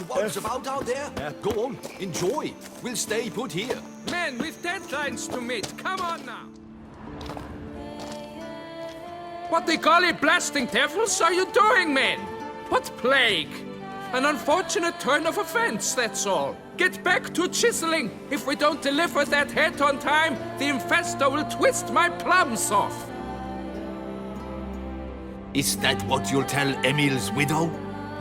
What's about out there? Go on, enjoy. We'll stay put here. Men, we've deadlines to meet. Come on now. What the golly blasting devils are you doing, men? What plague? An unfortunate turn of offense, that's all. Get back to chiseling. If we don't deliver that head on time, the infestor will twist my plums off. Is that what you'll tell Emil's widow?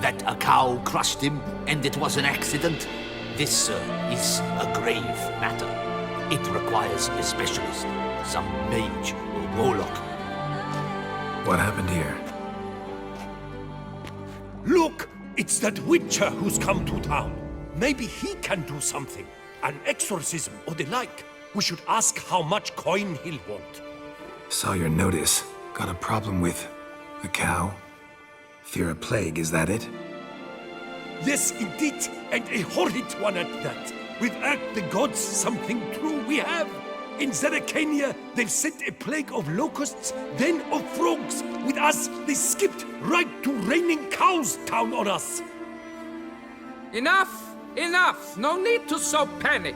That a cow crushed him and it was an accident? This, sir, is a grave matter. It requires a specialist, some mage or warlock. What happened here? Look! It's that witcher who's come to town. Maybe he can do something. An exorcism or the like. We should ask how much coin he'll want. Saw your notice. Got a problem with a cow? Fear a plague, is that it? Yes, indeed, and a horrid one at that. Without the gods, something true we have. In Zeracania, they've sent a plague of locusts, then of frogs. With us, they skipped right to raining cows down on us. Enough! Enough! No need to so panic.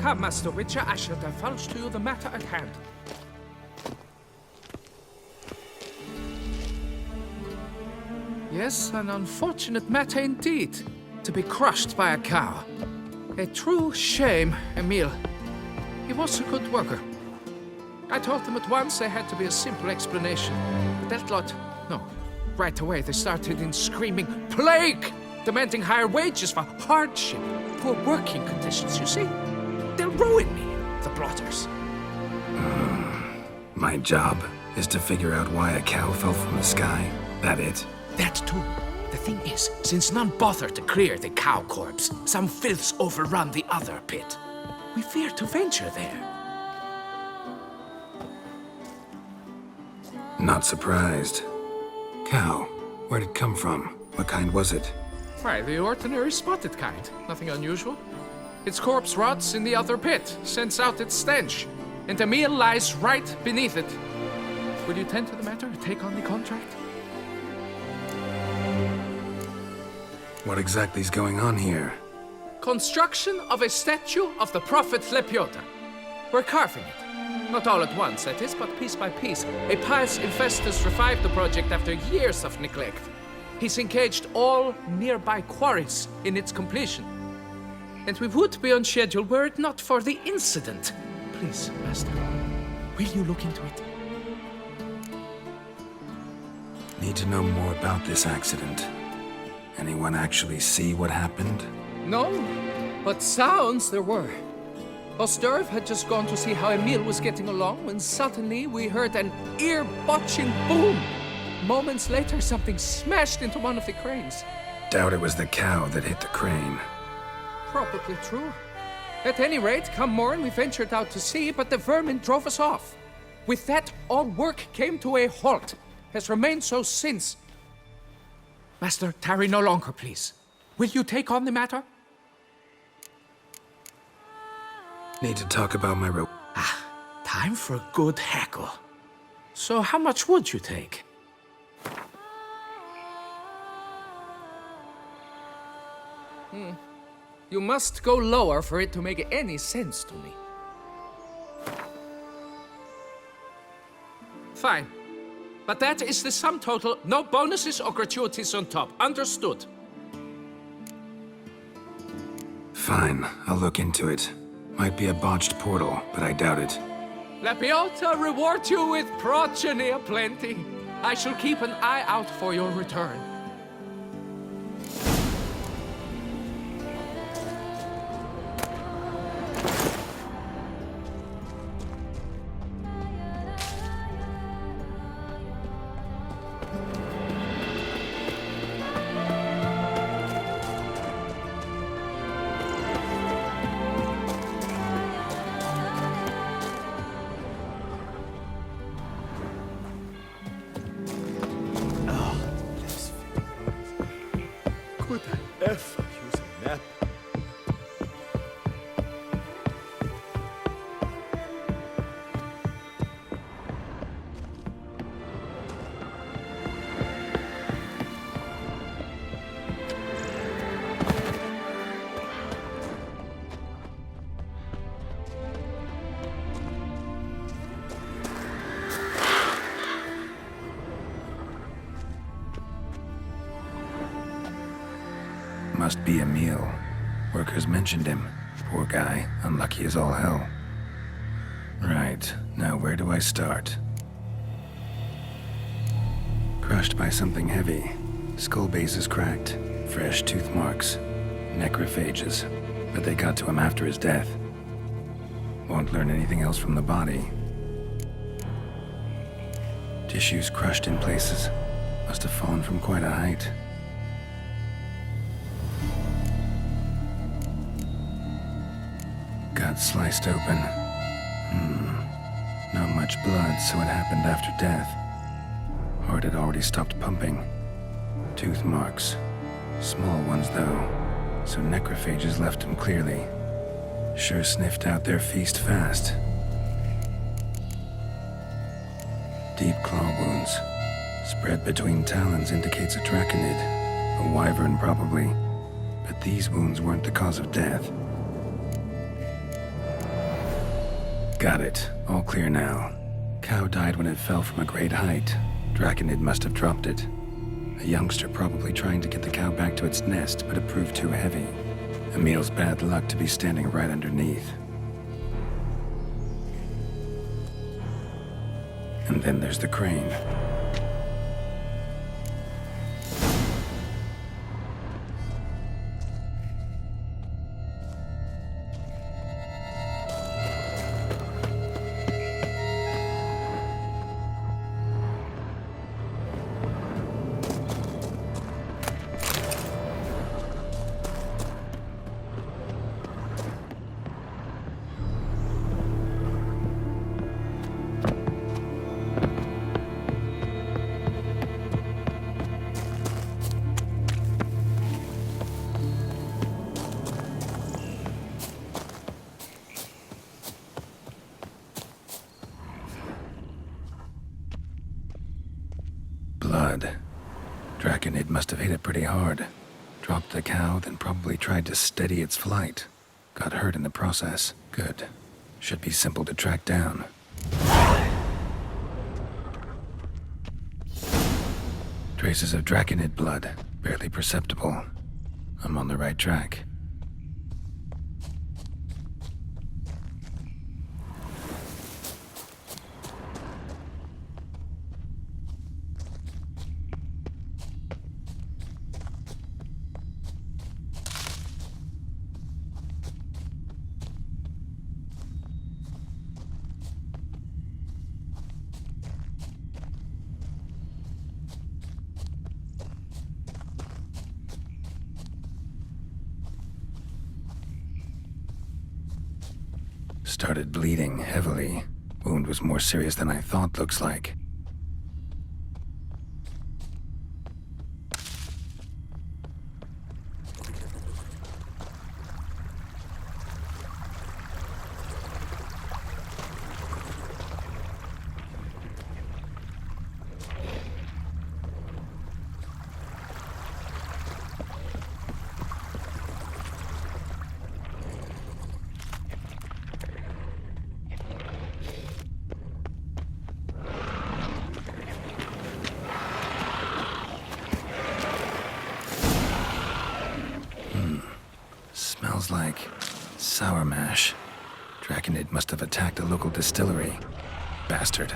Come, Master Witcher, I shall divulge to you the matter at hand. Yes, an unfortunate matter indeed, to be crushed by a cow. A true shame, Emil. He was a good worker. I told them at once there had to be a simple explanation. But that lot, no. Right away they started in screaming, "Plague!" demanding higher wages for hardship, poor working conditions, you see? They'll ruin me, the blotters. My job is to figure out why a cow fell from the sky. That it? That too. The thing is, since none bothered to clear the cow corpse, some filths overrun the other pit. We fear to venture there. Not surprised. Cow, where'd it come from? What kind was it? Why, the ordinary spotted kind. Nothing unusual. Its corpse rots in the other pit, sends out its stench, and the meal lies right beneath it. Will you tend to the matter, take on the contract? What exactly is going on here? Construction of a statue of the prophet Lepiota. We're carving it. Not all at once, that is, but piece by piece. A pious infestus revived the project after years of neglect. He's engaged all nearby quarries in its completion. And we would be on schedule were it not for the incident. Please, Master, will you look into it? Need to know more about this accident. Anyone actually see what happened? No, but sounds there were. Osterv had just gone to see how Emil was getting along when suddenly we heard an ear-botching boom. Moments later, something smashed into one of the cranes. Doubt it was the cow that hit the crane. Probably true. At any rate, come morn, we ventured out to sea, but the vermin drove us off. With that, all work came to a halt. Has remained so since. Master, tarry no longer, please. Will you take on the matter? Need to talk about my rope. Time for a good hackle. So how much would you take? You must go lower for it to make any sense to me. Fine. But that is the sum total. No bonuses or gratuities on top. Understood? Fine, I'll look into it. Might be a botched portal, but I doubt it. Lepiota reward you with progeny aplenty. I shall keep an eye out for your return. must be Emil. Workers mentioned him. Poor guy, unlucky as all hell. Right, now where do I start? Crushed by something heavy. Skull base is cracked. Fresh tooth marks. Necrophages. But they got to him after his death. Won't learn anything else from the body. Tissues crushed in places. Must have fallen from quite a height. Gut sliced open. Not much blood, so it happened after death. Heart had already stopped pumping. Tooth marks. Small ones, though, so necrophages left him clearly. Sure sniffed out their feast fast. Deep claw wounds. Spread between talons indicates a draconid. A wyvern, probably. But these wounds weren't the cause of death. Got it. All clear now. Cow died when it fell from a great height. Draconid must have dropped it. A youngster probably trying to get the cow back to its nest, but it proved too heavy. Emil's bad luck to be standing right underneath. And then there's the crane. Blood. Draconid must have hit it pretty hard. Dropped the cow, then probably tried to steady its flight. Got hurt in the process. Good. Should be simple to track down. Traces of Draconid blood. Barely perceptible. I'm on the right track. Started bleeding heavily. Wound was more serious than I thought, looks like. Smells like sour mash. Draconid must have attacked a local distillery. Bastard.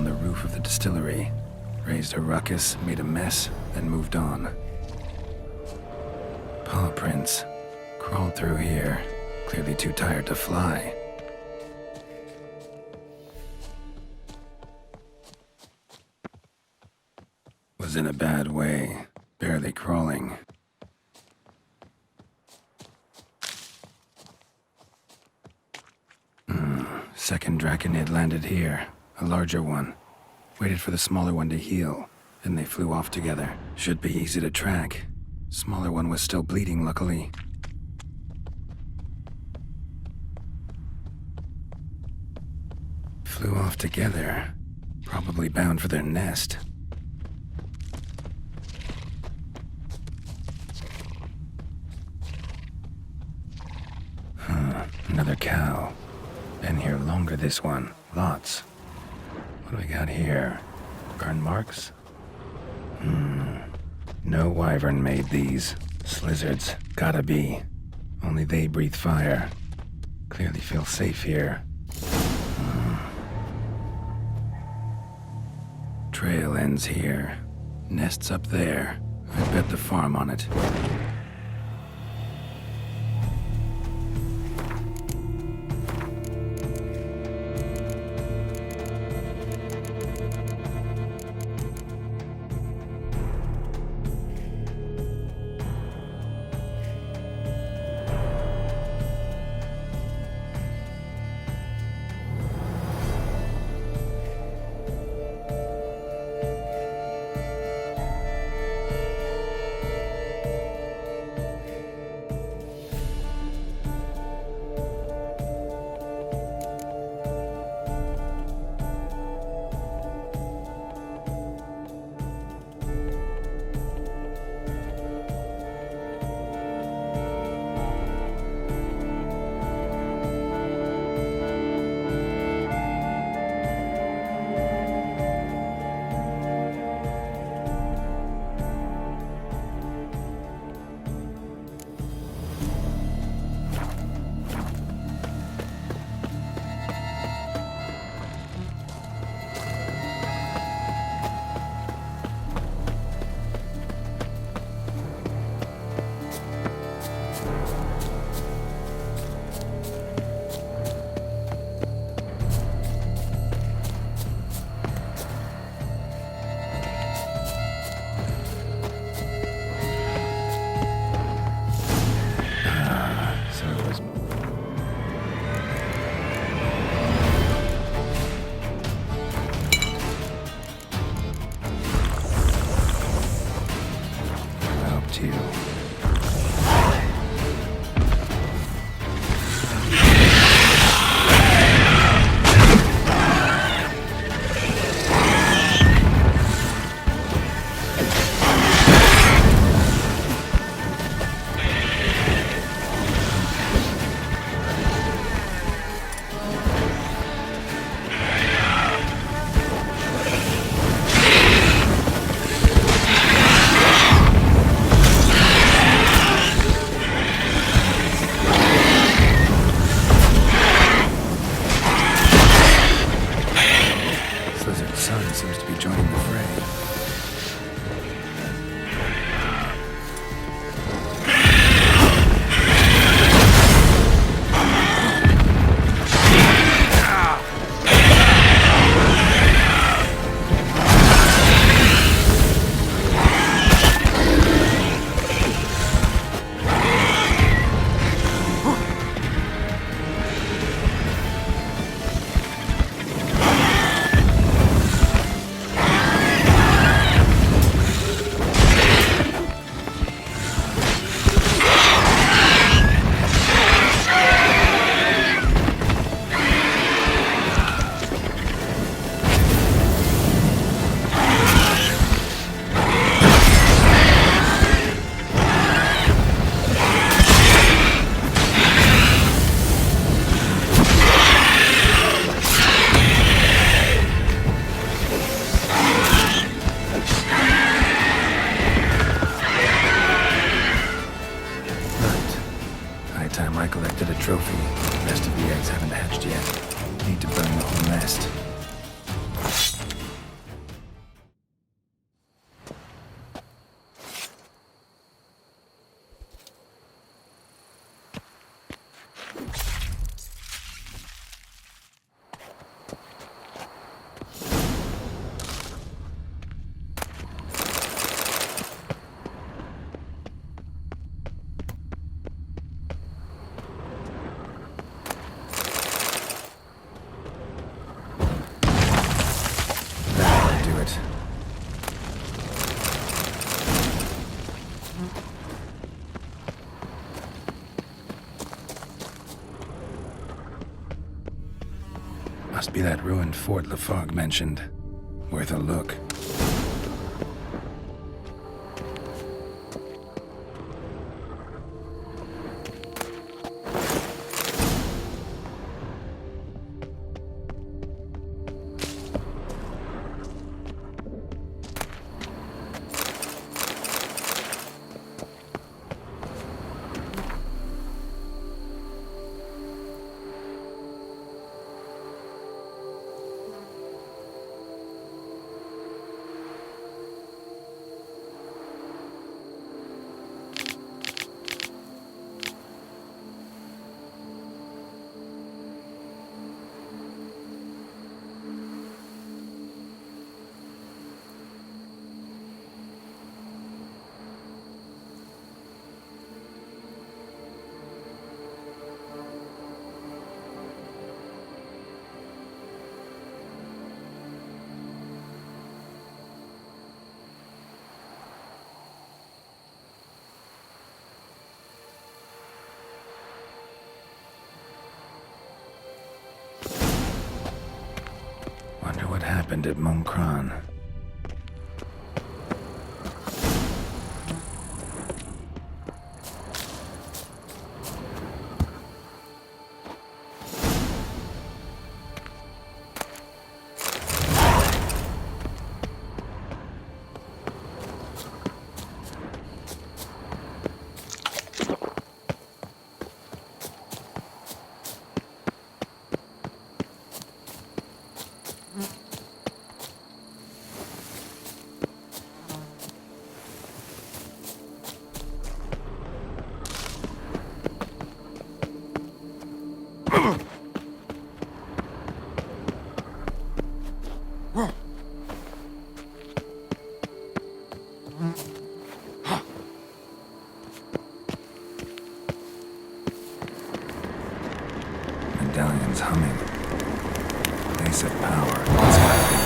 the roof of the distillery. Raised a ruckus, made a mess, then moved on. Paw prints. Crawled through here. Clearly too tired to fly. Was in a bad way. Barely crawling. Second Draconid landed here. A larger one. Waited for the smaller one to heal. Then they flew off together. Should be easy to track. Smaller one was still bleeding, luckily. Flew off together. Probably bound for their nest. Another cow. Been here longer, this one. Lots. What do we got here? Burn marks? No wyvern made these. Slizzards. Gotta be. Only they breathe fire. Clearly feel safe here. Trail ends here. Nest's up there. I bet the farm on it. trophy. Rest of the eggs haven't hatched yet. Need to burn the whole nest. Must be that ruined fort Lafargue mentioned. Worth a look. Wonder what happened at Moncron. Medallion's humming. Base of power. What's happening?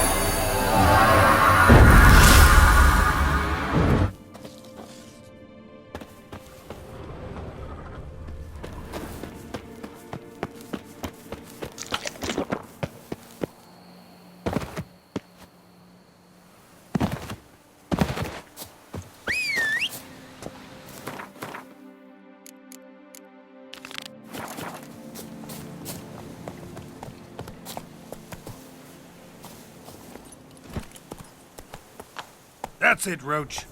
That's it, Roach.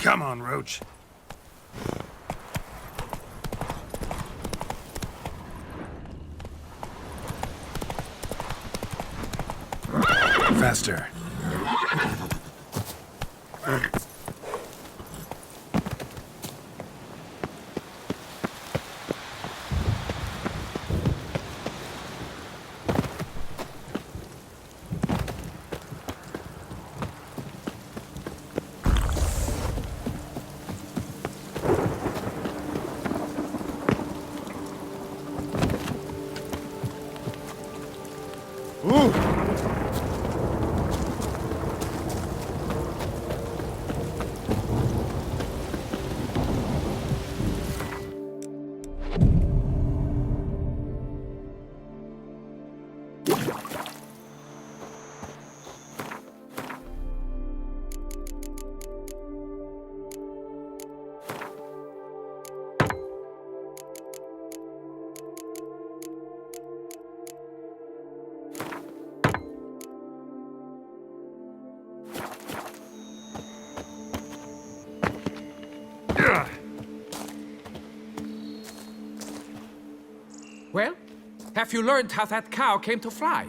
Come on, Roach. Faster. Well, have you learned how that cow came to fly?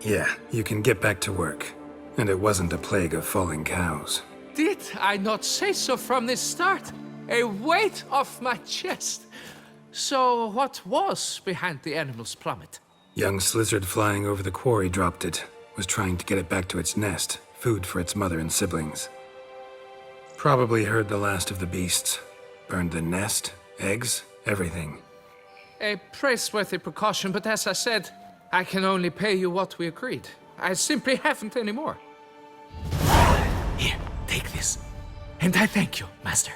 Yeah, you can get back to work. And it wasn't a plague of falling cows. Did I not say so from the start? A weight off my chest. So what was behind the animal's plummet? Young slizzard flying over the quarry dropped it. Was trying to get it back to its nest. Food for its mother and siblings. Probably heard the last of the beasts. Burned the nest, eggs, everything. A praiseworthy precaution, but as I said, I can only pay you what we agreed. I simply haven't any more. Here, take this. And I thank you, Master.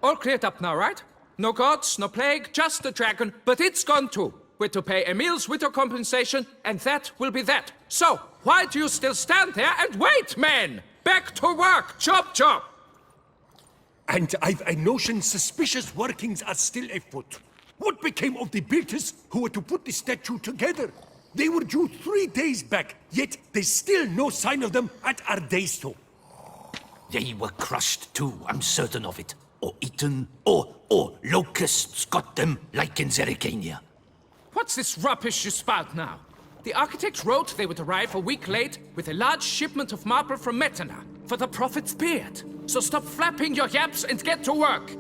All cleared up now, right? No gods, no plague, just the dragon, but it's gone too. We're to pay Emil's widow compensation, and that will be that. So, why do you still stand there and wait, men? Back to work! Chop, chop! And I've a notion suspicious workings are still afoot. What became of the builders who were to put the statue together? They were due 3 days back, yet there's still no sign of them at our daysto. They were crushed too, I'm certain of it. Or eaten, or locusts got them, like in Zerikania. What's this rubbish you spout now? The architect wrote they would arrive a week late with a large shipment of marble from Metana for the prophet's beard. So stop flapping your yaps and get to work.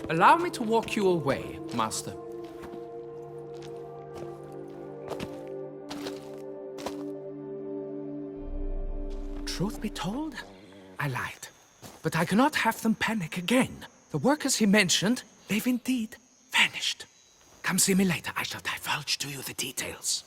Allow me to walk you away, Master. Truth be told, I lied. But I cannot have them panic again. The workers he mentioned, they've indeed vanished. Come see me later. I shall divulge to you the details.